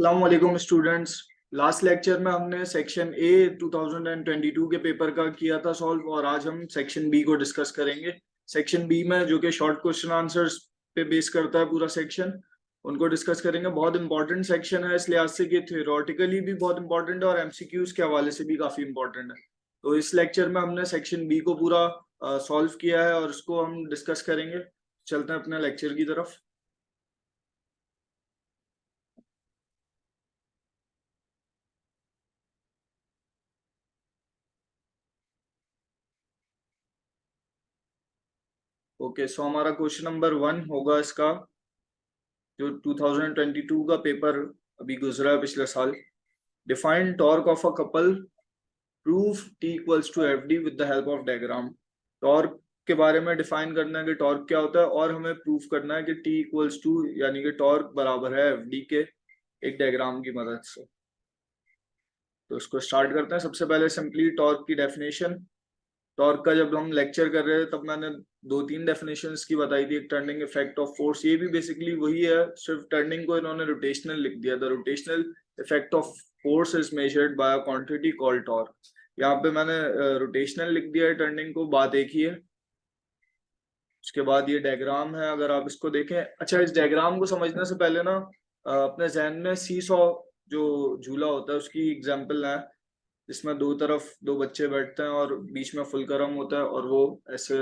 अस्सलामुअलैकुम students. Last lecture में हमने सेक्शन ए 2022 के पेपर का किया था सॉल्व, और आज हम सेक्शन बी को डिस्कस करेंगे। सेक्शन बी में जो कि शॉर्ट क्वेश्चन आंसर्स पे बेस करता है पूरा सेक्शन, उनको डिस्कस करेंगे। बहुत इंपॉर्टेंट सेक्शन है इस लिहाज से कि थ्योरेटिकली भी बहुत इंपॉर्टेंट है और एमसीक्यूज के हवाले से भी काफी इंपॉर्टेंट है। तो इस लेक्चर में हमने सेक्शन बी को पूरा सॉल्व किया है और उसको हम डिस्कस करेंगे। चलते हैं अपने लेक्चर की तरफ। ओके, सो हमारा क्वेश्चन नंबर 1 होगा इसका, जो 2022 का पेपर अभी गुजरा है पिछले साल। Define torque of a couple, proof T equals to F D with the help of diagram. Torque के बारे में डिफाइन करना है कि टॉर्क क्या होता है, और हमें प्रूफ करना है कि टी इक्वल्स टू यानी कि टॉर्क बराबर है एफ डी के, एक डायग्राम की मदद से। तो इसको स्टार्ट करते हैं। सबसे पहले सिंपली टॉर्क की डेफिनेशन। टॉर्क का जब हम लेक्चर कर रहे थे तब मैंने दो तीन डेफिनेशंस की बताई थी। एक टर्निंग इफेक्ट ऑफ फोर्स, ये भी बेसिकली वही है, सिर्फ टर्निंग को इन्होंने रोटेशनल लिख दिया। The rotational effect of force is measured by a quantity called torque. यहाँ पे मैंने रोटेशनल लिख दिया है, टर्निंग को, बात एक ही है। उसके बाद ये डायग्राम है, अगर आप इसको देखें। अच्छा, इस डायग्राम को समझने से पहले ना अपने जहन में सी सॉ जो झूला होता है उसकी एग्जाम्पल है, जिसमें दो तरफ दो बच्चे बैठते हैं और बीच में फुलकरम होता है और वो ऐसे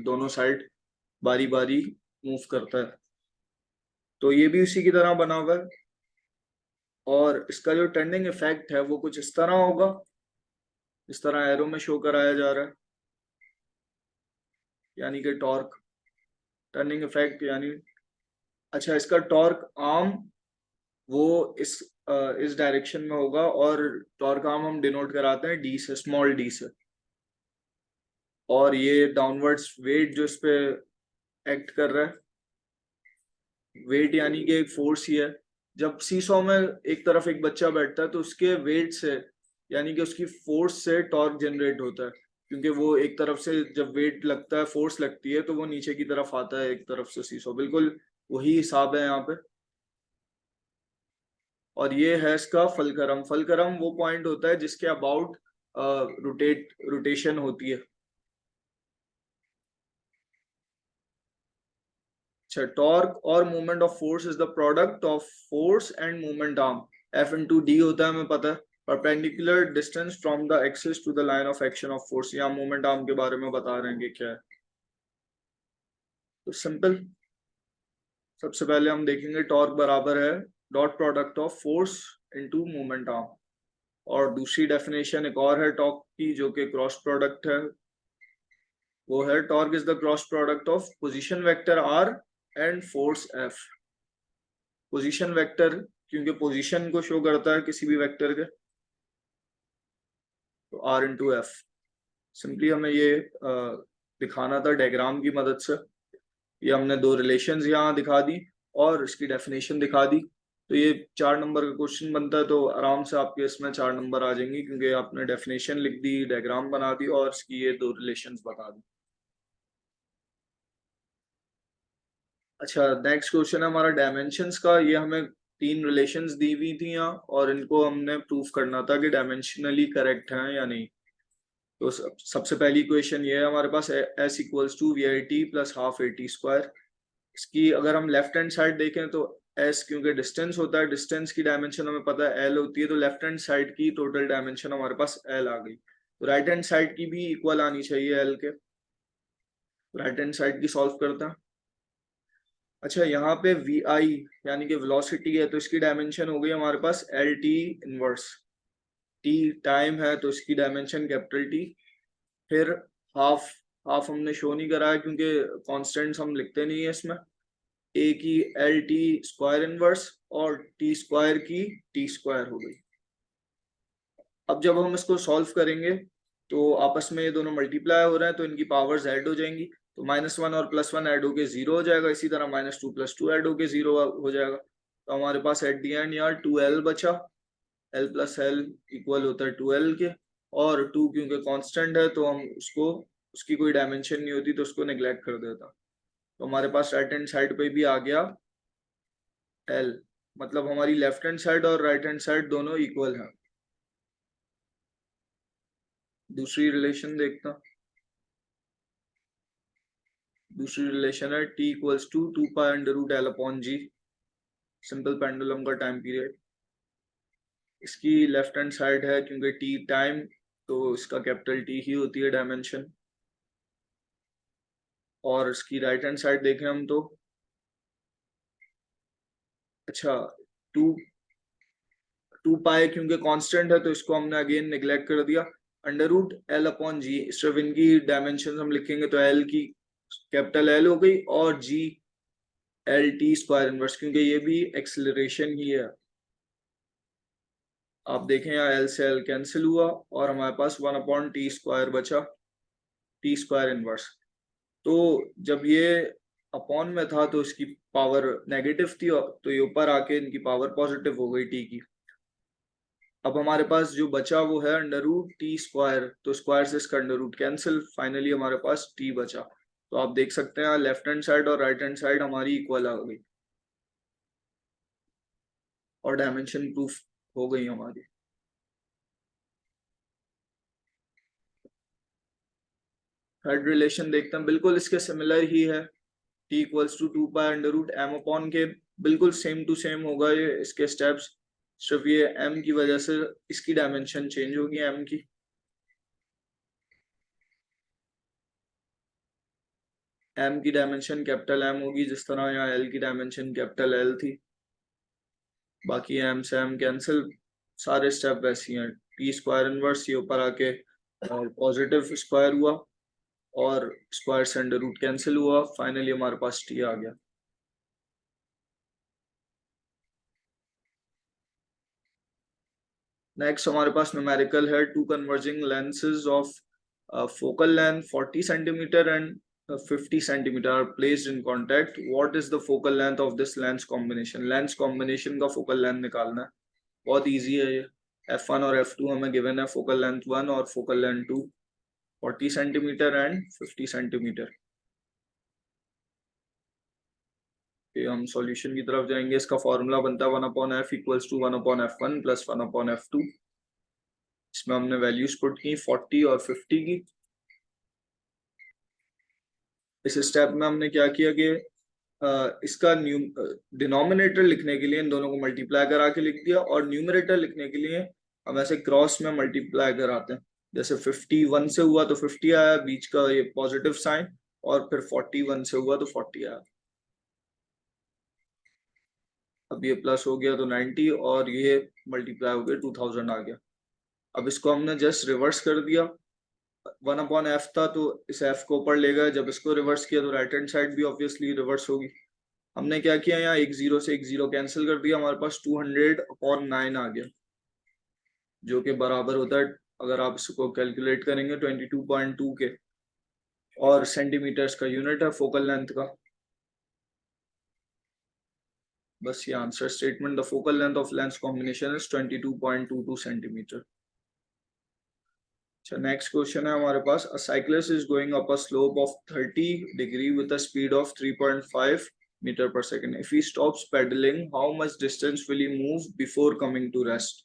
दोनों साइड बारी बारी मूव करता है। तो ये भी उसी की तरह बना हुआ है, और इसका जो टर्निंग इफेक्ट है वो कुछ इस तरह होगा, इस तरह एरो में शो कराया जा रहा है। यानी कि टॉर्क, टर्निंग इफेक्ट यानी, अच्छा, इसका टॉर्क आर्म वो इस डायरेक्शन में होगा, और टॉर्क आर्म हम डिनोट कराते हैं डी से, स्मॉल डी से। और ये डाउनवर्ड्स वेट जो इस पे एक्ट कर रहा है, वेट यानी कि एक फोर्स ही है। जब सीसॉ में एक तरफ एक बच्चा बैठता है तो उसके वेट से यानी कि उसकी फोर्स से टॉर्क जनरेट होता है, क्योंकि वो एक तरफ से जब वेट लगता है, फोर्स लगती है, तो वो नीचे की तरफ आता है एक तरफ से सीसॉ। बिल्कुल वही हिसाब है यहाँ पे। और ये है इसका फलक्रम। फलक्रम वो पॉइंट होता है जिसके अबाउट रोटेशन होती है। अच्छा, टॉर्क और movement of force is the product of force and movement arm. F into D होता है, हमें पता है। Perpendicular distance from the axis to the line of action of force. यहाँ मूवमेंट आर्म के बारे में बता रहे हैं कि क्या है। तो सिंपल, सबसे पहले हम देखेंगे टॉर्क बराबर है dot product of force into movement arm. और दूसरी डेफिनेशन एक और है टॉर्क की, जो कि क्रॉस प्रोडक्ट है। वो है torque is the cross product of position vector R and force F. Position vector क्योंकि पोजीशन को शो करता है किसी भी वेक्टर के, तो आर इंटू एफ। सिंपली हमें ये दिखाना था डायग्राम की मदद से। ये हमने दो रिलेशंस यहाँ दिखा दी और इसकी डेफिनेशन दिखा दी। तो ये 4 नंबर का क्वेश्चन बनता है, तो आराम से आपके इसमें 4 नंबर आ जाएंगे, क्योंकि आपने डेफिनेशन लिख दी, डायग्राम बना दी और इसकी ये दो रिलेशंस बता दी। अच्छा, नेक्स्ट क्वेश्चन है हमारा डायमेंशंस का। ये हमें 3 रिलेशंस दी हुई थी यहाँ, और इनको हमने प्रूफ करना था कि डायमेंशनली करेक्ट है या नहीं। तो सबसे पहली इक्वेशन ये है हमारे पास, S equals to V I T plus half A T square. इसकी अगर हम लेफ्ट हैंड साइड देखें तो एस क्योंकि डिस्टेंस होता है, डिस्टेंस की डायमेंशन हमें पता है एल होती है, तो लेफ्ट हैंड साइड की टोटल डायमेंशन हमारे पास एल आ गई। तो राइट हैंड साइड की भी इक्वल आनी चाहिए एल के। राइट हैंड साइड की सॉल्व करते हैं। अच्छा, यहाँ पे वी आई यानी कि वेलोसिटी है, तो इसकी डायमेंशन हो गई हमारे पास L T inverse. T time है तो इसकी डायमेंशन कैपिटल टी। फिर हाफ, हाफ हमने शो नहीं करा है क्योंकि कॉन्स्टेंट्स हम लिखते नहीं है इसमें। ए की एल टी स्क्वायर इनवर्स और टी स्क्वायर की टी स्क्वायर हो गई। अब जब हम इसको सॉल्व करेंगे तो आपस में ये दोनों मल्टीप्लाई हो रहे हैं, तो इनकी पावर्स ऐड हो जाएंगी। तो -1 और +1 ऐड होके 0 हो जाएगा। इसी तरह -2 + 2 ऐड होके 0 हो जाएगा। तो हमारे पास एट दी एंड यार 2l बचा। l + l इक्वल होता है 2l के। और 2 क्योंकि कांस्टेंट है तो हम उसको, उसकी कोई डायमेंशन नहीं होती तो उसको नेग्लेक्ट कर देता। तो हमारे पास राइट हैंड साइड पे भी आ गया l। मतलब हमारी लेफ्ट हैंड साइड और राइट हैंड साइड दोनों इक्वल है। दूसरी रिलेशन देखता, दूसरी रिलेशन है t equals to 2 pi under root L upon G, simple pendulum का टाइम पीरियड। इसकी लेफ्ट हैंड साइड है क्योंकि t टाइम, तो इसका कैपिटल T ही होती है डायमेंशन। और इसकी राइट हैंड साइड देखें हम तो, अच्छा, टू टू पाई क्योंकि कांस्टेंट है तो इसको हमने अगेन निगलेक्ट कर दिया। अंडर रूट एल अपॉन जी, सिर्फ इनकी डायमेंशन हम लिखेंगे तो एल की कैपिटल एल हो गई, और G L T square inverse, क्योंकि ये भी एक्सेलरेशन ही है। आप देखें यहाँ एल से एल कैंसिल हुआ और हमारे पास 1 अपॉन टी स्क्वायर बचा, टी स्क्वायर इनवर्स। तो जब ये अपॉन में था तो इसकी पावर नेगेटिव थी, तो ये ऊपर आके इनकी पावर पॉजिटिव हो गई टी की। अब हमारे पास जो बचा वो है अंडर रूट टी स्क्वायर, तो स्क्वायर से इसका अंडर रूट कैंसिल, फाइनली हमारे पास टी बचा। तो आप देख सकते हैं लेफ्ट हैंड साइड और राइट हैंड साइड हमारी इक्वल आ गई और डायमेंशन प्रूफ हो गई हमारी। थर्ड रिलेशन देखते हैं, बिल्कुल इसके सिमिलर ही है, t equals to 2 pi under root M upon K, बिल्कुल सेम टू सेम होगा ये इसके स्टेप्स, सिर्फ ये m की वजह से इसकी डायमेंशन चेंज होगी m की। m की डायमेंशन कैपिटल M होगी, जिस तरह यहाँ l की डायमेंशन कैपिटल L थी। बाकी m से m कैंसिल, सारे स्टेप वैसे ही हैं। टी स्क्वायर इनवर्स ये ऊपर आके पॉजिटिव स्क्वायर हुआ और स्क्वायर से अंडर रूट कैंसिल हुआ, फाइनली हमारे पास t आ गया। नेक्स्ट हमारे पास न्यूमेरिकल है, two converging lenses of focal length 40 centimeter and 50 centimeter are placed in contact. What is the focal length of this lens combination? Lens combination का focal length निकालना है, बहुत easy है ये। f1 और f2 हमें given है, focal length 1 और focal length 2, 40 centimeter and 50 centimeter। ये हम सॉल्यूशन की तरफ जाएंगे। इसका फॉर्मूला बनता है 1 upon F equals to 1 upon f1 plus 1 upon f2। इसमें हमने वैल्यूज पुट की 40 और 50 की। इस स्टेप में हमने क्या किया कि इसका डिनोमिनेटर लिखने के लिए इन दोनों को मल्टीप्लाई करा के लिख दिया, और न्यूमरेटर लिखने के लिए हम ऐसे क्रॉस में मल्टीप्लाई कराते हैं। जैसे 51 से हुआ तो 50 आया, बीच का ये पॉजिटिव साइन, और फिर 41 से हुआ तो 40 आया। अब ये प्लस हो गया तो 90, और ये मल्टीप्लाई हो गया 2000 आ गया। अब इसको हमने जस्ट रिवर्स कर दिया, 1 अपॉन एफ था तो इस एफ को ऊपर ले गए, जब इसको रिवर्स किया तो राइट हैंड साइड भी ऑब्वियसली रिवर्स होगी। हमने क्या किया, यहाँ एक जीरो से एक जीरो कैंसिल कर दिया, हमारे पास 200 अपॉन 9 आ गया, जो कि बराबर होता है, अगर आप इसको कैलकुलेट करेंगे 22.2 के, और सेंटीमीटर्स का यूनिट है फोकल लेंथ का। बस ये answer statement, the focal length of lens combination is 22.22 centimetre. अच्छा, नेक्स्ट क्वेश्चन है हमारे पास, a cyclist is going up a slope of 30 degree with a speed of 3.5 metre per second. If he stops pedalling, how much distance will he move before coming to rest?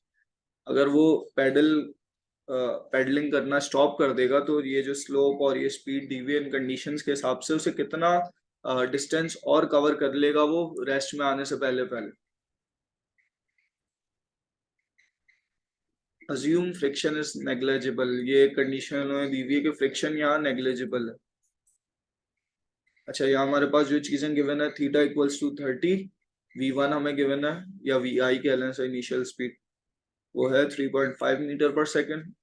अगर वो pedalling करना stop कर देगा तो ये जो slope और ये स्पीड दी हुई इन कंडीशंस के हिसाब से उसे कितना डिस्टेंस और कवर कर लेगा वो रेस्ट में आने से पहले पहले। अज्यूम फ्रिक्शन इज नेग्लेजिबल, ये कंडीशन उन्होंने दी हुई है कि फ्रिक्शन यहाँ नेग्लेजिबल है। अच्छा, यहाँ हमारे पास जो चीजें गिवन है, थीटा इक्वल्स टू 30, v1 हमें गिवन है, या vi कह लें से इनिशियल स्पीड, वो है 3.5 मीटर पर सेकंड,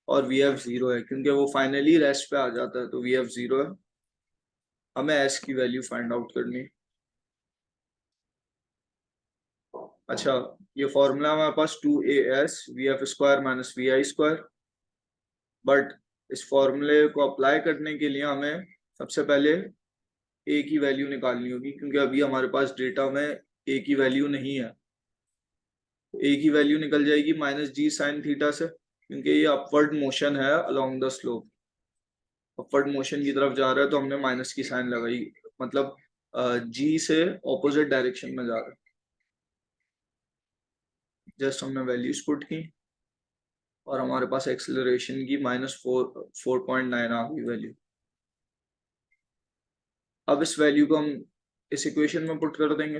और vf 0 है क्योंकि वो फाइनली रेस्ट पे आ जाता है, तो vf 0 है। हमें s की वैल्यू फाइंड आउट करनी है। अच्छा, ये फॉर्मूला हमारे पास 2as vf square minus vi square, but इस फॉर्मूले को अप्लाई करने के लिए हमें सबसे पहले a की वैल्यू निकालनी होगी, क्योंकि अभी हमारे पास डेटा में a की वैल्यू नहीं है। a की वैल्यू निकल जाएगी माइनस जी साइन थीटा से, क्योंकि ये अपवर्ड मोशन है along the slope, upward motion की तरफ जा रहा है, तो हमने माइनस की साइन लगाई, मतलब जी से ऑपोजिट डायरेक्शन में जा रहा है। जस्ट हमने वैल्यूज पुट की और हमारे पास एक्सेलरेशन की -4.9 आ गई वैल्यू। अब इस वैल्यू को हम इस इक्वेशन में पुट कर देंगे।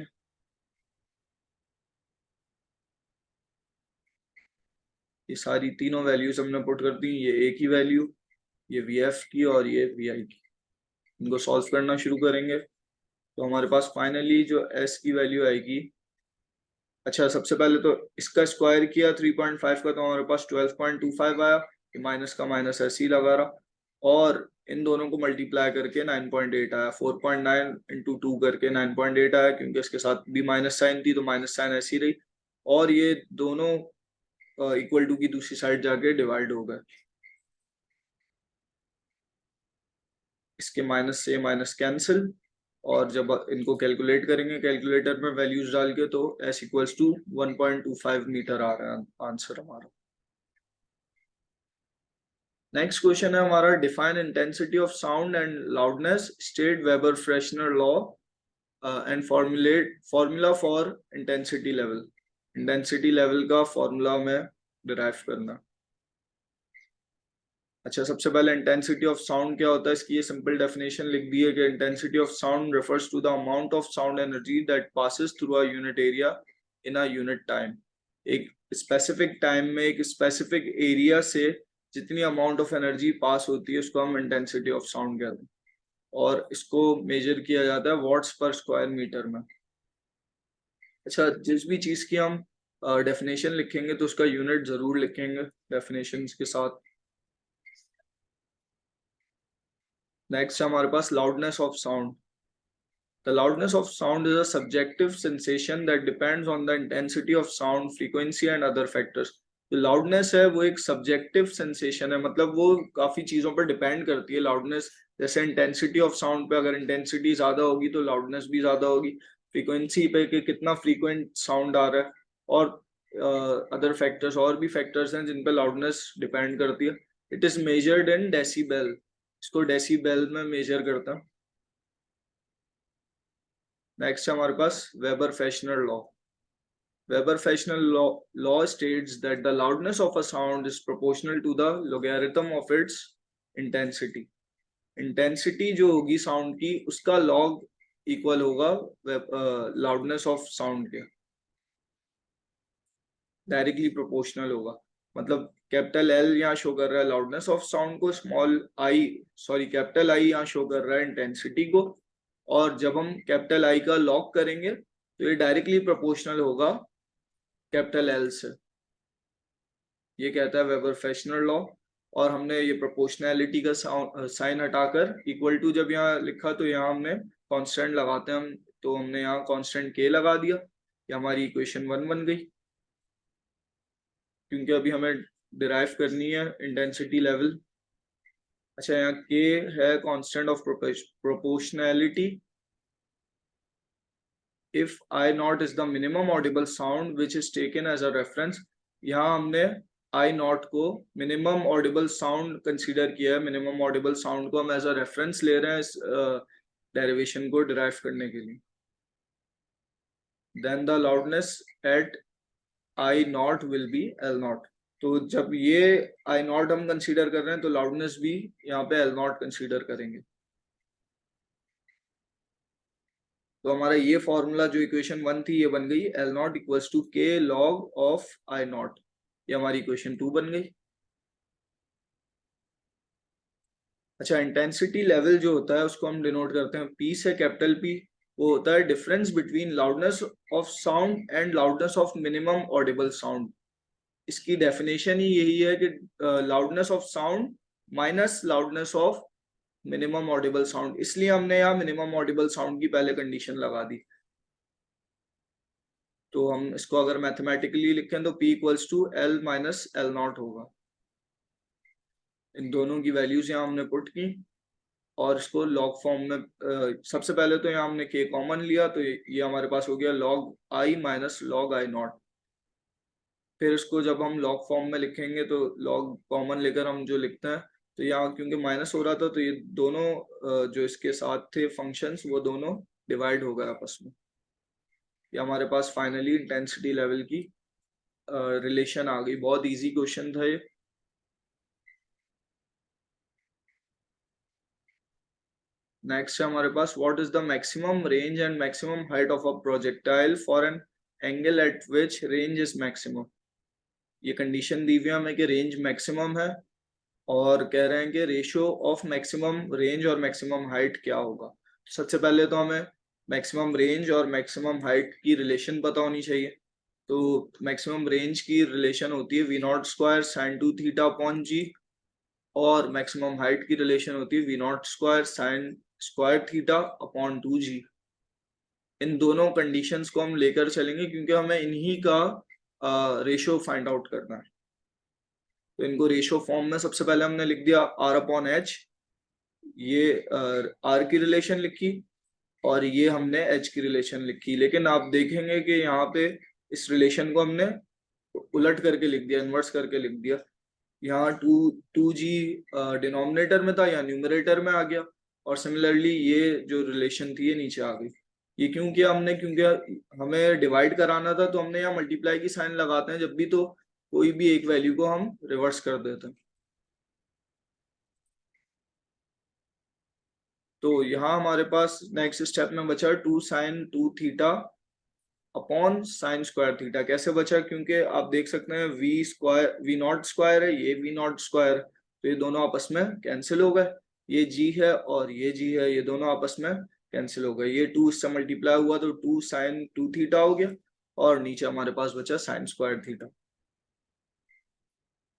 ये सारी तीनों वैल्यूज हमने पुट कर दी, ये ए की वैल्यू, ये वी एफ की और ये वी आई की। इनको सॉल्व करना शुरू करेंगे तो हमारे पास फाइनली जो एस की वैल्यू आएगी, अच्छा सबसे पहले तो इसका स्क्वायर किया 3.5 का तो हमारे पास 12.25 आया, माइनस का माइनस ऐसे ही लगा रहा और इन दोनों को मल्टीप्लाई करके 9.8 आया। 4.9 इंटू 2 करके 9.8 आया, क्योंकि इसके साथ भी माइनस साइन थी तो माइनस साइन ऐसी रही और ये दोनों इक्वल टू की दूसरी साइड जाके डिवाइड हो गए। इसके माइनस से माइनस कैंसिल और जब इनको कैलकुलेट करेंगे कैलकुलेटर में वैल्यूज डाल के तो s इक्वल्स टू 1.25 मीटर आ रहा है आंसर हमारा। नेक्स्ट क्वेश्चन है हमारा, define intensity of sound and loudness, state weber freshener law and formula for intensity level. Intensity level का फॉर्मूला में डिराइव करना। अच्छा सबसे पहले इंटेंसिटी ऑफ साउंड क्या होता है, इसकी ये सिंपल डेफिनेशन लिख दी है कि intensity of sound refers to the amount of sound energy that passes through a unit area in a unit time. एक स्पेसिफिक टाइम में एक स्पेसिफिक एरिया से जितनी अमाउंट ऑफ एनर्जी पास होती है उसको हम इंटेंसिटी ऑफ साउंड कहते हैं और इसको मेजर किया जाता है वॉट्स पर स्क्वायर मीटर में। अच्छा जिस भी चीज की हम डेफिनेशन लिखेंगे तो उसका यूनिट जरूर लिखेंगे डेफिनेशन के साथ। नेक्स्ट हमारे पास loudness of sound. The loudness of sound is a subjective sensation that depends on the intensity of sound, frequency and other factors. तो loudness है वो एक subjective sensation है, मतलब वो काफी चीजों पर डिपेंड करती है loudness। जैसे intensity of sound पे अगर intensity ज्यादा होगी तो loudness भी ज्यादा होगी, frequency पे कि कितना frequent sound आ रहा है और other factors और भी factors हैं जिन पे loudness डिपेंड करती है। It is measured in decibel, इसको decibel में measure करता है। नेक्स्ट हमारे पास Weber Fechner law. Weber Fechner law states that the loudness of a sound is proportional to the logarithm of its intensity. Intensity जो होगी साउंड की उसका लॉग इक्वल होगा लाउडनेस ऑफ साउंड के, डायरेक्टली प्रोपोर्शनल होगा। मतलब कैपिटल एल यहाँ शो कर रहा है लाउडनेस ऑफ साउंड को, कैपिटल आई यहाँ शो कर रहा है इंटेंसिटी को और जब हम कैपिटल आई का लॉग करेंगे तो ये डायरेक्टली प्रोपोर्शनल होगा कैपिटल एल से। ये कहता है वेबर-फ्रेशनर लॉ और हमने ये प्रोपोर्शनैलिटी का साइन हटाकर इक्वल टू जब यहाँ लिखा तो यहाँ हमने कांस्टेंट लगाते हैं हम, तो हमने यहाँ कांस्टेंट के लगा दिया, ये हमारी इक्वेशन 1 बन गई। क्योंकि अभी हमें डिराइव करनी है इंटेंसिटी लेवल। अच्छा यहाँ के है constant of proportionality. If I nought is the minimum audible sound which is taken as a reference, यहाँ हमने आई नॉट को मिनिमम ऑडिबल साउंड कंसीडर किया है, मिनिमम ऑडिबल साउंड को हम एज अ रेफरेंस ले रहे हैं इस डेरिवेशन को डिराइव करने के लिए। Then the loudness at I nought will be L nought. तो जब ये आई नॉट हम कंसीडर कर रहे हैं तो लाउडनेस भी यहाँ पे एल नॉट कंसीडर करेंगे। तो हमारा ये फॉर्मूला जो इक्वेशन 1 थी ये बन गई एल नॉट इक्वल्स टू के लॉग ऑफ आई नॉट, ये हमारी इक्वेशन 2 बन गई। अच्छा इंटेंसिटी लेवल जो होता है उसको हम डिनोट करते हैं पी से, कैपिटल पी। वो होता है difference between loudness of sound and loudness of minimum audible sound. इसकी डेफिनेशन ही यही है कि loudness of sound minus loudness of minimum audible sound, इसलिए हमने यहाँ मिनिमम ऑडिबल साउंड की पहले कंडीशन लगा दी। तो हम इसको अगर मैथमेटिकली लिखें तो P equals to L minus L nought होगा। इन दोनों की वैल्यूज यहाँ हमने पुट की और इसको लॉग फॉर्म में सबसे पहले तो यहाँ हमने k कॉमन लिया तो ये हमारे पास हो गया log I minus log I not. फिर इसको जब हम लॉग फॉर्म में लिखेंगे तो लॉग कॉमन लेकर हम जो लिखते हैं तो यहाँ क्योंकि माइनस हो रहा था तो ये दोनों जो इसके साथ थे फंक्शंस वो दोनों डिवाइड हो गए आपस में। ये हमारे पास फाइनली इंटेंसिटी लेवल की रिलेशन आ गई, बहुत इजी क्वेश्चन था ये। नेक्स्ट है हमारे पास, what is the maximum range and maximum height of a projectile for an angle at which range is maximum. ये कंडीशन दी हुई है हमें कि रेंज मैक्सिमम है, और कह रहे हैं कि रेशियो ऑफ मैक्सिमम रेंज और मैक्सिमम हाइट क्या होगा। सबसे पहले तो हमें मैक्सिमम रेंज और मैक्सिमम हाइट की रिलेशन पता होनी चाहिए। तो मैक्सिमम रेंज की रिलेशन होती है V not square sine 2 theta upon G, और मैक्सिमम हाइट की रिलेशन होती है V not square sine square theta upon 2 G. इन दोनों कंडीशंस को हम लेकर चलेंगे क्योंकि हमें इन्हीं का रेशियो फाइंड आउट करना है। तो इनको रेशियो फॉर्म में सबसे पहले हमने लिख दिया आर अपॉन एच, ये आर की रिलेशन लिखी, और ये हमने एच की रिलेशन लिखी। लेकिन आप देखेंगे कि यहाँ पे इस रिलेशन को हमने उलट करके लिख दिया, इन्वर्स करके लिख दिया। यहाँ टू जी डिनोमिनेटर में था, यहाँ न्यूमरेटर में आ गया, और सिमिलरली ये जो रिलेशन थी ये नीचे आ गई। ये क्यों किया हमने, क्योंकि हमें डिवाइड कराना था, तो हमने यहाँ मल्टीप्लाई की साइन लगाते हैं जब भी, तो कोई भी एक वैल्यू को हम रिवर्स कर देते हैं। तो यहाँ हमारे पास नेक्स्ट स्टेप में बचा 2 sine 2 theta upon sine square theta. कैसे बचा, क्योंकि आप देख सकते हैं V square V not square है, ये वी नॉट स्क्वायर, तो ये दोनों आपस में कैंसिल हो गए। ये जी है और ये जी है, ये दोनों आपस में कैंसिल हो गए। ये 2 इससे मल्टीप्लाई हुआ तो 2 साइन 2 थीटा हो गया, और नीचे हमारे पास बचा साइन स्क्वायर थीटा।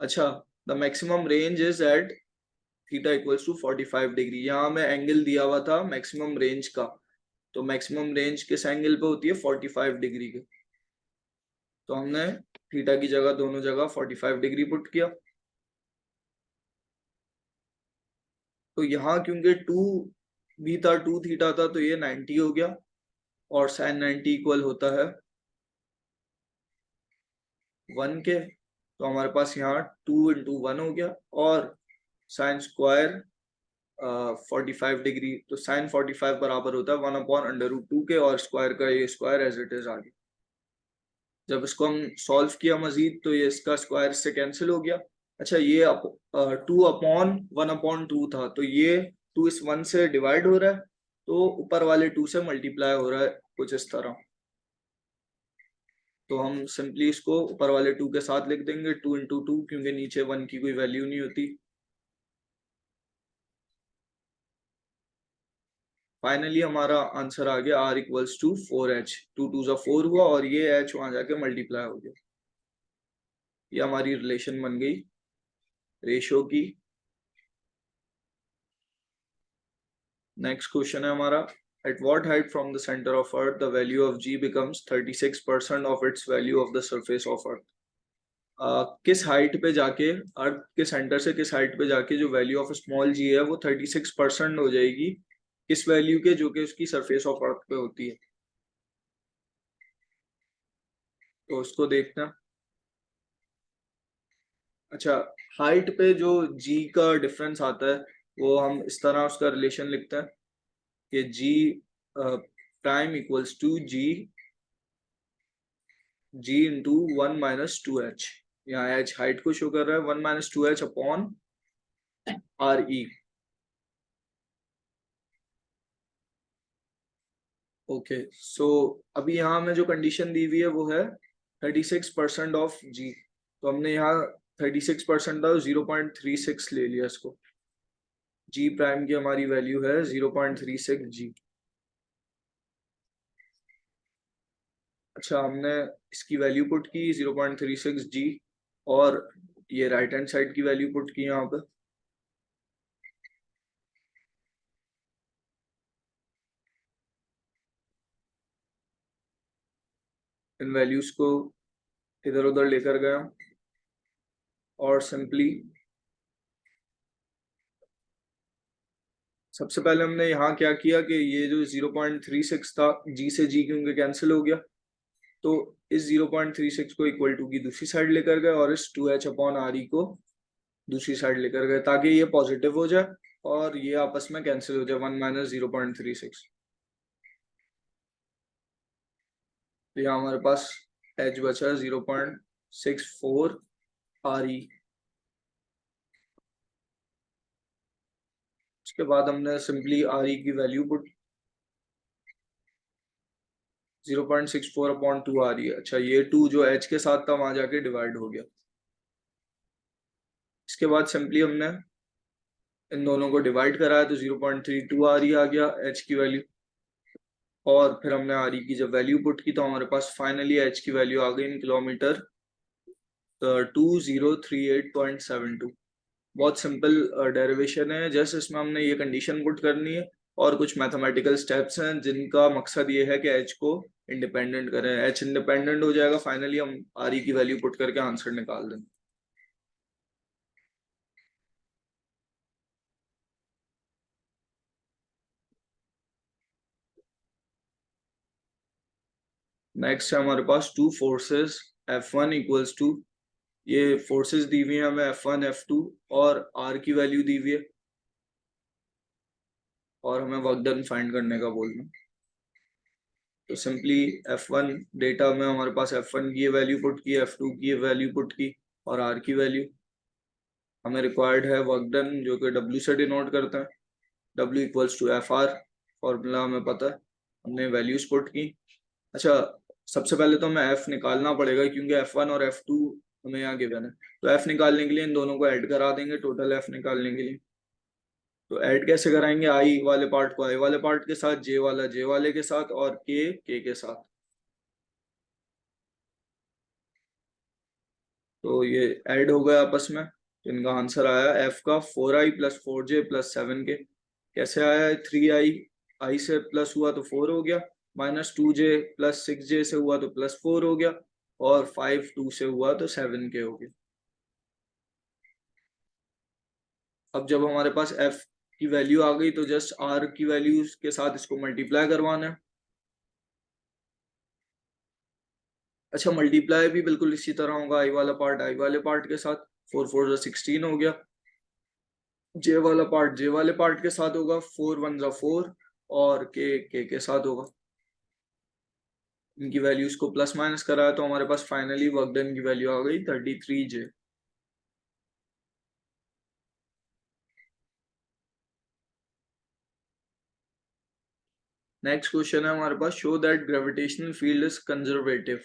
अच्छा, the maximum range is at theta equals to 45 degree. यहाँ हमें एंगल दिया हुआ था मैक्सिमम रेंज का, तो मैक्सिमम रेंज किस एंगल पे होती है, 45 डिग्री के। तो हमने थीटा की जगह दोनों जगह 45 डिग्री पुट किया। तो यहाँ क्योंकि 2 भी था, 2 थीटा था, तो ये 90 हो गया, और साइन 90 इक्वल होता है 1 के। तो हमारे पास यहाँ 2 इंटू 1 हो गया, और साइन स्क्वायर 45 डिग्री, तो साइन 45 बराबर होता है 1 अपॉन अंडर रूट 2 के, और स्क्वायर का ये स्क्वायर एज इट इज आ गया। जब इसको हम सॉल्व किया मजीद, तो ये इसका स्क्वायर से कैंसिल हो गया। अच्छा, ये 2 अपॉन 1/2 था, तो ये 2 इस 1 से डिवाइड हो रहा है, तो ऊपर वाले 2 से मल्टीप्लाई हो रहा है, कुछ इस तरह। तो हम सिंपली इसको ऊपर वाले 2 के साथ लिख देंगे, 2 इंटू 2, क्योंकि नीचे 1 की कोई वैल्यू नहीं होती। फाइनली हमारा आंसर आ गया r इक्वल्स टू 4h। 2 2 जा 4 हुआ, और ये h वहां जाके मल्टीप्लाई हो गया। ये हमारी रिलेशन बन गई रेशियो की। नेक्स्ट क्वेश्चन है हमारा, at what height from the centre of earth the value of g becomes 36% of its value of the surface of earth. किस हाइट पे जाके, अर्थ के सेंटर से किस हाइट पे जाके जो वैल्यू ऑफ स्मॉल जी है वो 36% हो जाएगी किस वैल्यू के, जो कि उसकी सरफेस ऑफ अर्थ पे होती है। तो उसको देखना। अच्छा, हाइट पे जो जी का डिफरेंस आता है, वो हम इस तरह उसका रिलेशन लिखते हैं कि G prime equals to G into 1 - 2h। यहाँ h हाइट को शो कर रहा है, 1 - 2h upon R E. Okay, so अभी यहाँ में जो कंडीशन दी हुई है वो है 36% ऑफ जी। तो हमने यहाँ 36% था, 0.36 ले लिया इसको। जी प्राइम की हमारी वैल्यू है 0.36 जी। अच्छा, हमने इसकी वैल्यू पुट की 0.36 जी, और ये राइट हैंड साइड की वैल्यू पुट की यहाँ पे। इन वैल्यूज को इधर उधर लेकर गया, और सिंपली सबसे पहले हमने यहाँ क्या किया कि ये जो 0.36 था, जी से जी क्योंकि कैंसिल हो गया, तो इस 0.36 को इक्वल टू की दूसरी साइड लेकर गए, और इस 2h अपॉन आर ई को दूसरी साइड लेकर गए, ताकि ये पॉजिटिव हो जाए और ये आपस में कैंसिल हो जाए, 1 - 0.36। तो यहाँ हमारे पास h बचा 0. 0.64 RE। उसके बाद हमने सिंपली RE की वैल्यू पुट 0.64/2 RE। अच्छा, ये 2 जो H के साथ था वहां जाके डिवाइड हो गया। इसके बाद सिंपली हमने इन दोनों को डिवाइड कराया तो 0.32 RE आ गया H की वैल्यू। और फिर हमने RE की जब वैल्यू पुट की तो हमारे पास फाइनली H की वैल्यू आ गई इन किलोमीटर 2038.72। बहुत सिंपल डेरिवेशन है, जस्ट इसमें हमने ये कंडीशन पुट करनी है और कुछ मैथमेटिकल स्टेप्स हैं जिनका मकसद ये है कि H को इंडिपेंडेंट करें। H इंडिपेंडेंट हो जाएगा, फाइनली हम RE की वैल्यू पुट करके आंसर निकाल देंगे। नेक्स्ट है हमारे पास two forces F1 equals to, ये फोर्सेस दी हुई है हमें F1 F2 और R की वैल्यू दी हुई है और हमें वर्क डन फाइंड करने का बोलना। तो सिंपली F1 डेटा में हमारे पास F1 की वैल्यू पुट की, F2 की वैल्यू पुट की और R की वैल्यू। हमें रिक्वायर्ड है वर्क डन जो कि W से डिनोट करते हैं, W equals to FR, formula हमें पता है, हमने वैल्यूज पुट की। अच्छा, सबसे पहले तो हमें F निकालना पड़ेगा क्योंकि F1 और F2 हमें यहाँ गिवन है। तो F निकालने के लिए इन दोनों को ऐड करा देंगे टोटल F निकालने के लिए। तो ऐड कैसे कराएंगे, I वाले पार्ट को I वाले पार्ट के साथ, J वाला J वाले के साथ और K के साथ। तो ये ऐड हो गया आपस में, तो इनका आंसर आया F का 4I + 4J + 7K। कैसे आया है, 3I I से प्लस हुआ तो 4 हो गया, -2J + 6J से हुआ तो +4 हो गया और 5 2 से हुआ तो 7K हो गया। अब जब हमारे पास F की वैल्यू आ गई तो जस्ट R की वैल्यू के साथ इसको मल्टीप्लाई करवाना है। अच्छा, मल्टीप्लाई भी बिल्कुल इसी तरह होगा, I वाला पार्ट I वाले पार्ट के साथ, 4 4 16 हो गया। J वाला पार्ट J वाले पार्ट के साथ होगा, 4 1 4 और K के साथ होगा। इनकी वैल्यूज को प्लस माइनस कराया तो हमारे पास फाइनली वर्क डन की वैल्यू आ गई 33J। नेक्स्ट क्वेश्चन है हमारे पास, show that gravitational field is conservative.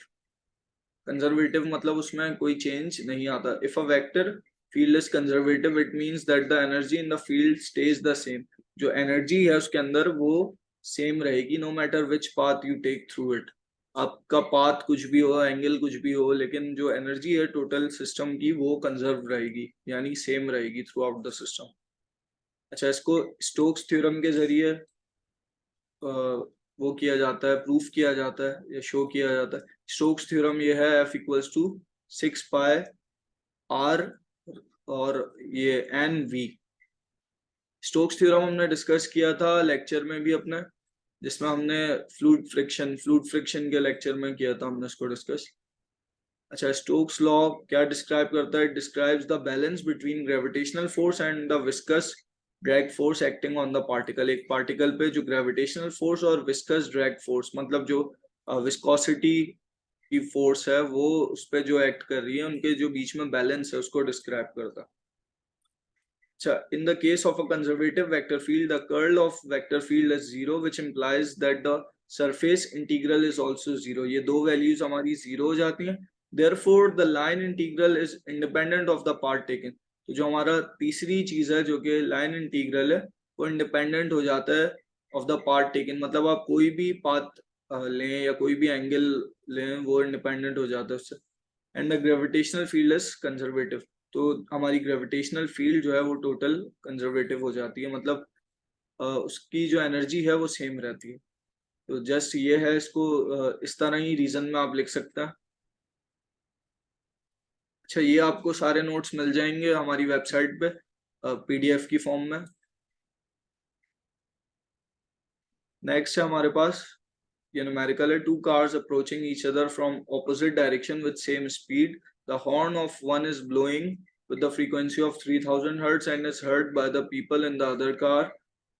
Conservative मतलब उसमें कोई चेंज नहीं आता। If a vector field is conservative it means that the energy in the field stays the same. जो एनर्जी है उसके अंदर वो सेम रहेगी no matter which path you take through it. आपका पाथ कुछ भी हो, एंगल कुछ भी हो, लेकिन जो एनर्जी है टोटल सिस्टम की वो कंजर्व रहेगी, यानी सेम रहेगी थ्रू आउट द सिस्टम। अच्छा, इसको स्टोक्स थ्योरम के जरिए वो किया जाता है, प्रूफ किया जाता है या शो किया जाता है। स्टोक्स थ्योरम ये है F इक्वल्स टू 6πR और ये NV। स्टोक्स थ्योरम हमने डिस्कस किया था लेक्चर में भी अपने, जिसमें हमने फ्लूइड फ्रिक्शन के लेक्चर में किया था हमने इसको डिस्कस। अच्छा, स्टोक्स लॉ क्या डिस्क्राइब करता है, describes the balance between gravitational force and the viscous drag force acting on the particle. एक पार्टिकल पे जो ग्रेविटेशनल फोर्स और विस्कस ड्रैग फोर्स मतलब जो विस्कोसिटी की फोर्स है वो उस पर जो एक्ट कर रही है, उनके जो बीच में बैलेंस है उसको डिस्क्राइब करता है। अच्छा, in the case of a conservative vector field, the curl of vector field is 0, which implies that the surface integral is also 0। ये दो वैल्यूज हमारी 0 हो जाती हैं, therefore the line integral is independent of the part taken। तो जो हमारा तीसरी चीज है जो कि लाइन इंटीग्रल है वो इंडिपेंडेंट हो जाता है ऑफ द पार्ट टेकन। मतलब आप कोई भी पाथ लें या कोई भी एंगल लें वो इंडिपेंडेंट हो जाता है उससे। And the gravitational field is conservative, तो हमारी ग्रेविटेशनल फील्ड जो है वो टोटल कंजर्वेटिव हो जाती है, मतलब उसकी जो एनर्जी है वो सेम रहती है। तो जस्ट ये है, इसको इस तरह ही रीजन में आप लिख सकते हैं। अच्छा, ये आपको सारे नोट्स मिल जाएंगे हमारी वेबसाइट पे PDF की फॉर्म में। नेक्स्ट है हमारे पास ये न्यूमेरिकल है, two cars approaching each other from opposite direction with same speed, the horn of one is blowing with the frequency of 3000 hertz and is heard by the people in the other car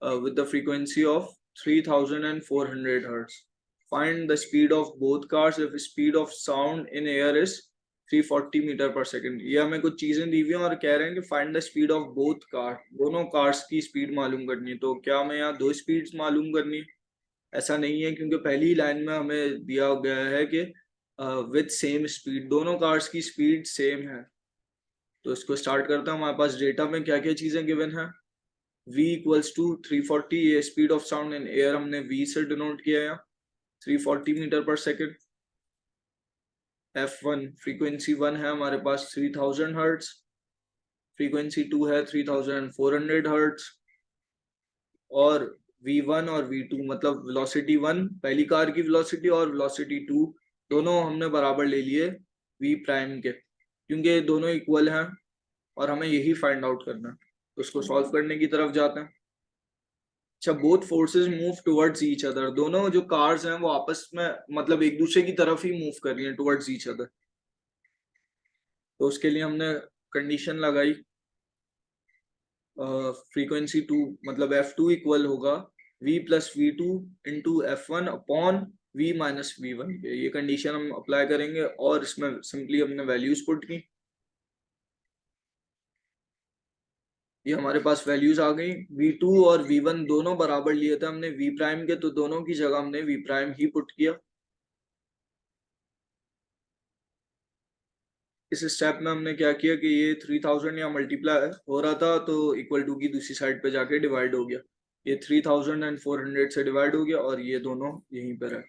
with the frequency of 3400 hertz. Find the speed of both cars if speed of sound in air is 340 metre per second. ये हमें कुछ चीजें दी हुई हैं और कह रहे हैं कि find the speed of both car, दोनों कार्स की स्पीड मालूम करनी है। तो क्या हमें यहाँ दो स्पीड्स मालूम करनी है? ऐसा नहीं है, क्योंकि पहली लाइन में हमें दिया गया है कि विद सेम स्पीड, दोनों कार्स की स्पीड सेम है। तो इसको स्टार्ट करता हूँ। हमारे पास डेटा में क्या क्या चीजें गिवन है। v इक्वल्स टू 340, ये speed of sound in air हमने v से डिनोट किया है, 340 मीटर पर सेकेंड। f1 फ्रीक्वेंसी 1 है हमारे पास 3000 हर्ट्ज, फ्रीक्वेंसी 2 है 3400 हर्ट्ज, और v1 और v2 मतलब वेलोसिटी 1 पहली कार की वेलोसिटी और वेलोसिटी 2 दोनों हमने बराबर ले लिए v प्राइम के, क्योंकि ये दोनों इक्वल हैं और हमें यही फाइंड आउट करना है। तो उसको सॉल्व करने की तरफ जाते हैं। अच्छा, both forces move towards each other, दोनों जो कार्स हैं वो आपस में मतलब एक दूसरे की तरफ ही मूव कर रही हैं, टुवर्ड्स ईच अदर। तो उसके लिए हमने कंडीशन लगाई, फ्रीक्वेंसी 2 मतलब f2 इक्वल होगा v plus v2 into f1 upon v minus v1। ये कंडीशन हम अप्लाई करेंगे और इसमें सिंपली हमने वैल्यूज पुट की। ये हमारे पास वैल्यूज आ गई। v2 और v1 दोनों बराबर लिए थे हमने v प्राइम के, तो दोनों की जगह हमने v प्राइम ही पुट किया। इस स्टेप में हमने क्या किया कि ये 3000 यहाँ मल्टीप्लाई हो रहा था तो इक्वल टू की दूसरी साइड पे जाके डिवाइड हो गया। ये 3400 से डिवाइड हो गया और ये दोनों यहीं पर है।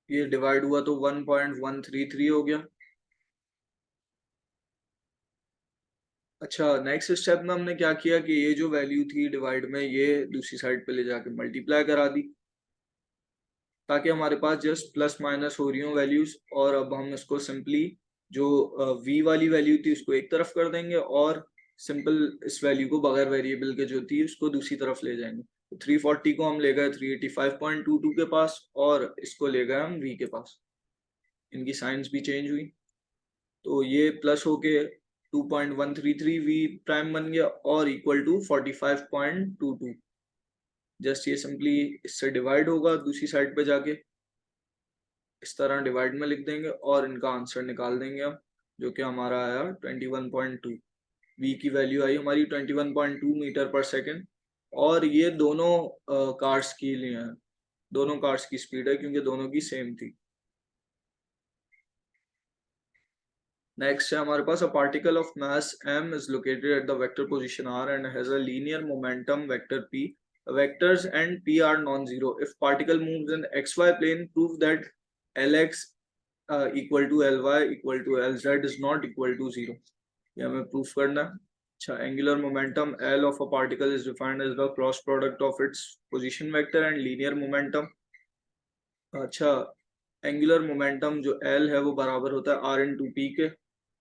ये डिवाइड हुआ तो 1.133 हो गया। अच्छा, नेक्स्ट स्टेप में हमने क्या किया कि ये जो वैल्यू थी डिवाइड में, ये दूसरी साइड पे ले जाके मल्टीप्लाई करा दी, ताकि हमारे पास जस्ट प्लस माइनस हो रही हो वैल्यूज। और अब हम इसको सिंपली जो v वाली वैल्यू थी उसको एक तरफ कर देंगे और सिंपल इस वैल्यू को बगैर वेरिएबल के जो थी उसको दूसरी तरफ ले जाएंगे। तो 340 को हम ले गए 385.22 के पास और इसको ले गए हम v के पास। इनकी साइंस भी चेंज हुई, तो ये प्लस होके 2.133 v प्राइम बन गया और इक्वल टू 45.22। जस्ट ये सिंपली इससे डिवाइड होगा दूसरी साइड पे जाके, इस तरह डिवाइड में लिख देंगे और इनका आंसर निकाल देंगे हम, जो कि हमारा आया 21.2। v की वैल्यू आई हमारी 21.2 मीटर पर सेकेंड। और ये दोनों कार्स के लिए है, दोनों कार्स की स्पीड है क्योंकि दोनों की सेम थी। नेक्स्ट है हमारे पास, a particle of mass m is located at the vector position r and has a linear momentum vector p. Vectors and p are non-zero. If particle moves in xy plane, prove that lx equal to ly equal to lz is not equal to 0. ये हमें proof करना है। अच्छा, angular momentum l of a particle is defined as the cross product of its position vector and linear momentum. अच्छा, angular momentum जो l है वो बराबर होता है r इंटू पी के,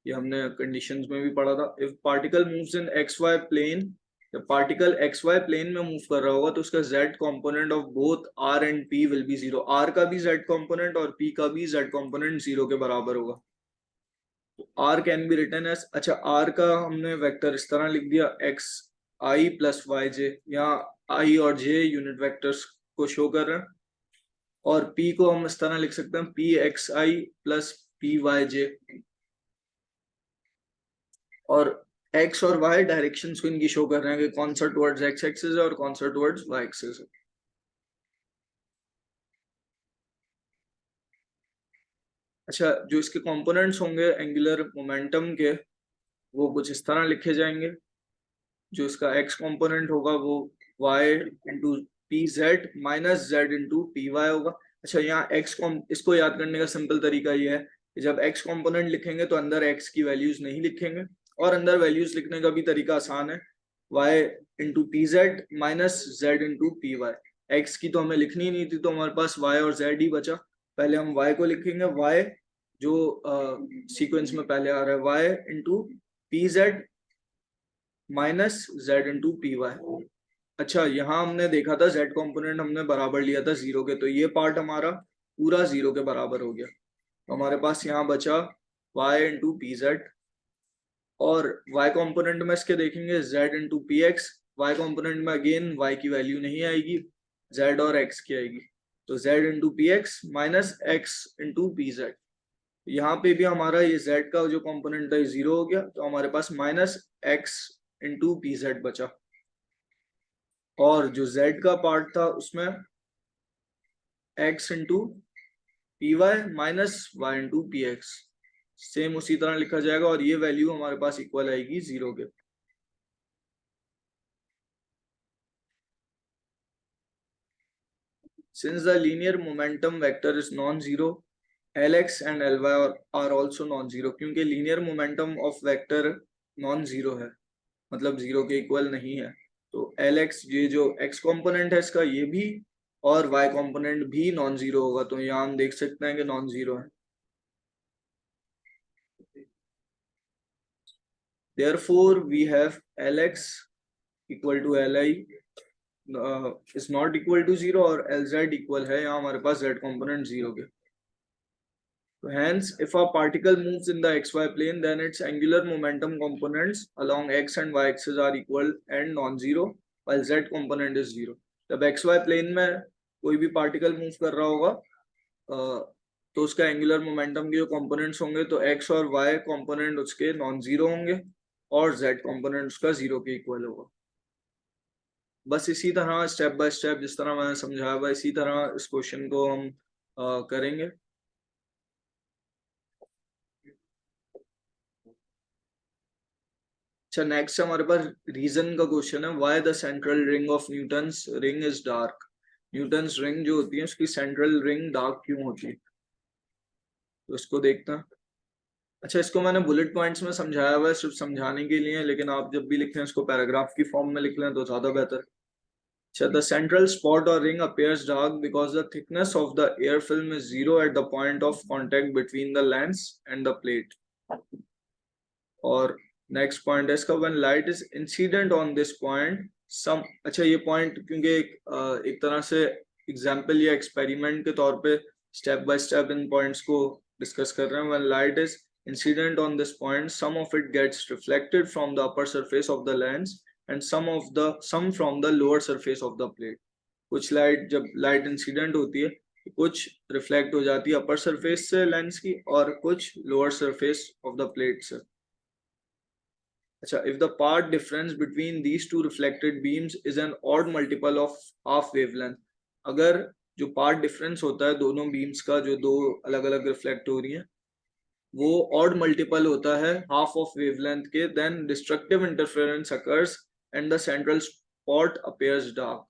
ये हमने कंडीशंस में भी पढ़ा था। If particle moves in X Y plane, जब पार्टिकल एक्स वाई प्लेन में मूव कर रहा होगा तो उसका z component of both r and p will be 0। r का भी z कंपोनेंट और p का भी z कंपोनेंट 0 के बराबर होगा। तो r can be written as, अच्छा r का हमने वेक्टर इस तरह लिख दिया x i प्लस वाई जे, यहाँ i और j यूनिट वेक्टर्स को शो कर रहे हैं। और p को हम इस तरह लिख सकते हैं p x i plus p y j, और x और y डायरेक्शंस को इनकी शो कर रहे हैं कि कौन सा टुवर्ड्स x एक्सिस है और कौन सा टुवर्ड्स y एक्सिस है। अच्छा, जो इसके कंपोनेंट्स होंगे एंगुलर मोमेंटम के, वो कुछ इस तरह लिखे जाएंगे। जो इसका x कंपोनेंट होगा वो y into P Z minus Z into P Y होगा। अच्छा, यहाँ इसको याद करने का सिंपल तरीका ये है कि जब x कंपोनेंट लिखेंगे तो अंदर x की वैल्यूज नहीं लिखेंगे, और अंदर वैल्यूज लिखने का भी तरीका आसान है, y into P Z minus Z into P Y. X की तो हमें लिखनी नहीं थी तो हमारे पास y और z ही बचा। पहले हम y को लिखेंगे, y जो सीक्वेंस में पहले आ रहा है y into P Z minus Z into P Y. अच्छा, यहाँ हमने देखा था z कंपोनेंट हमने बराबर लिया था 0 के, तो ये पार्ट हमारा पूरा 0 के बराबर हो गया। तो हमारे पास यहाँ बचा y इंटू पी जेड, और y कंपोनेंट में इसके देखेंगे z into P x y component में अगेन y की वैल्यू नहीं आएगी, z और x की आएगी, तो z into P x minus x into P Z. यहाँ पे भी हमारा ये z का जो कंपोनेंट था ये 0 हो गया, तो हमारे पास minus x into P Z बचा, और जो z का पार्ट था उसमें x into P Y minus Y into P X, same उसी तरह लिखा जाएगा, और ये वैल्यू हमारे पास इक्वल आएगी 0 के। Since the linear momentum vector is non-zero, Lx and Ly are also non-zero, क्योंकि linear momentum of vector non-zero है, मतलब 0 के इक्वल नहीं है, तो Lx ये जो x कंपोनेंट है इसका ये भी, और y कंपोनेंट भी नॉन जीरो होगा, तो यहाँ हम देख सकते हैं कि नॉन जीरो है। Therefore we have Lx equal to Li is not equal to 0, और Lz इक्वल है यहाँ हमारे पास z कंपोनेंट 0 के। So hence, if a particle moves in the xy plane, then its angular momentum components along x and y axis are equal and non-zero, while z component is 0. जब xy plane में कोई भी particle move कर रहा होगा, तो उसका angular momentum के जो components होंगे, तो x और y component उसके non-zero होंगे, और z component उसका 0 के equal होगा। बस इसी तरह स्टेप बाय स्टेप जिस तरह मैंने समझाया हुआ, इसी तरह इस क्वेश्चन को हम करेंगे। अच्छा, नेक्स्ट हमारे पास रीजन का क्वेश्चन है, why the central ring of Newton's ring is dark. Newton's ring जो होती है उसकी सेंट्रल रिंग डार्क क्यों होती है, तो इसको देखते हैं। अच्छा, इसको मैंने बुलेट पॉइंट्स में समझाया हुआ है सिर्फ समझाने के लिए, लेकिन आप जब भी लिखते हैं इसको पैराग्राफ की फॉर्म में लिख लें तो ज्यादा बेहतर। अच्छा, द सेंट्रल स्पॉट और ring appears dark because the thickness of the air film is 0 at the point of contact between the lens and the plate. और नेक्स्ट पॉइंट है इसका, when light is incident on this point some. अच्छा, ये point क्योंकि एक तरह से example या एक्सपेरिमेंट के तौर पे स्टेप बाय स्टेप इन पॉइंट्स को डिस्कस कर रहे हैं। When light is incident on this point some of it gets reflected from the upper surface of the lens and some from the lower surface of the plate. कुछ light, जब light incident होती है तो कुछ reflect हो जाती है upper surface से लेंस की, और कुछ lower surface of the plate से। अच्छा, if the path difference between these two reflected beams is an odd multiple of half wavelength, अगर जो पाथ डिफरेंस होता है दोनों बीम्स का, जो दो अलग अलग रिफ्लेक्ट हो रही हैं, वो ऑड मल्टीपल होता है हाफ ऑफ वेवलेंथ के, then destructive interference occurs and the central spot appears dark.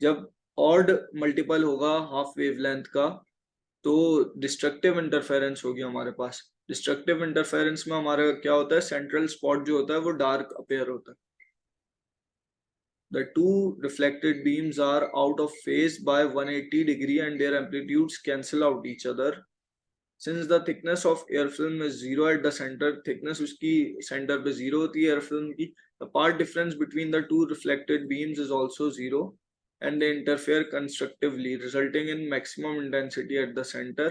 जब ऑड मल्टीपल होगा हाफ वेवलेंथ का, तो डिस्ट्रक्टिव इंटरफेरेंस होगी हमारे पास। डिस्ट्रक्टिव इंटरफेरेंस में हमारा क्या होता है, सेंट्रल स्पॉट जो होता है वो डार्क अपीयर होता है। The two reflected beams are out of phase by 180 degree and their amplitudes cancel out each other. Since the thickness of air film is 0 at the center, thickness उसकी center पे 0 होती है air film की, the path difference between the two reflected beams is also 0 and they interfere constructively, resulting in maximum intensity at the center.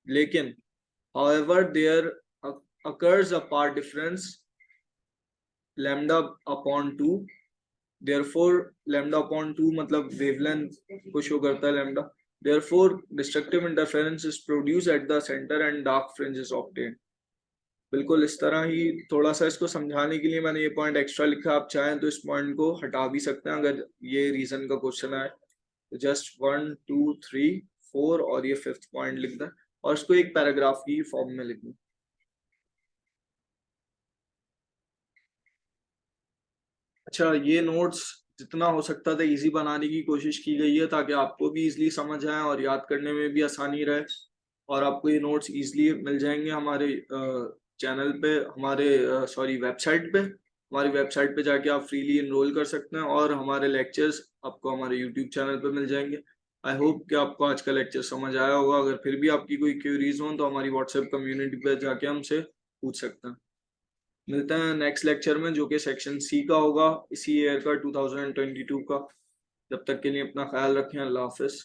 लेकिन however there occurs a path difference lambda upon 2, therefore lambda upon 2 मतलब wavelength को show करता है lambda, therefore destructive interference is produced at the center and dark fringe is obtained। बिल्कुल इस तरह ही, थोड़ा सा इसको समझाने के लिए मैंने ये पॉइंट एक्स्ट्रा लिखा, आप चाहें तो इस पॉइंट को हटा भी सकते हैं अगर ये रीजन का क्वेश्चन है, तो जस्ट 1 2 3 4 और ये 5th पॉइंट लिख दें और इसको एक पैराग्राफ की फॉर्म में लिख दें। अच्छा, ये नोट्स जितना हो सकता था इजी बनाने की कोशिश की गई है, ताकि आपको भी इजीली समझ आए और याद करने में भी आसानी रहे, और आपको ये नोट्स इजीली मिल जाएंगे हमारे चैनल पे, हमारे वेबसाइट पे। हमारी वेबसाइट पे जाके आप फ्रीली इनरोल कर सकते हैं, और हमारे लेक्चर्स आपको हमारे यूट्यूब चैनल पे मिल जाएंगे। आई होप कि आपको आज का लेक्चर समझ आया होगा। अगर फिर भी आपकी कोई क्वेरीज हो तो हमारी व्हाट्सएप कम्युनिटी पे जाके हमसे पूछ सकते हैं। मिलते हैं नेक्स्ट लेक्चर में, जो कि सेक्शन सी का होगा, इसी ईयर का 2022 का। जब तक के लिए अपना ख्याल रखें, अल्लाह हाफिज।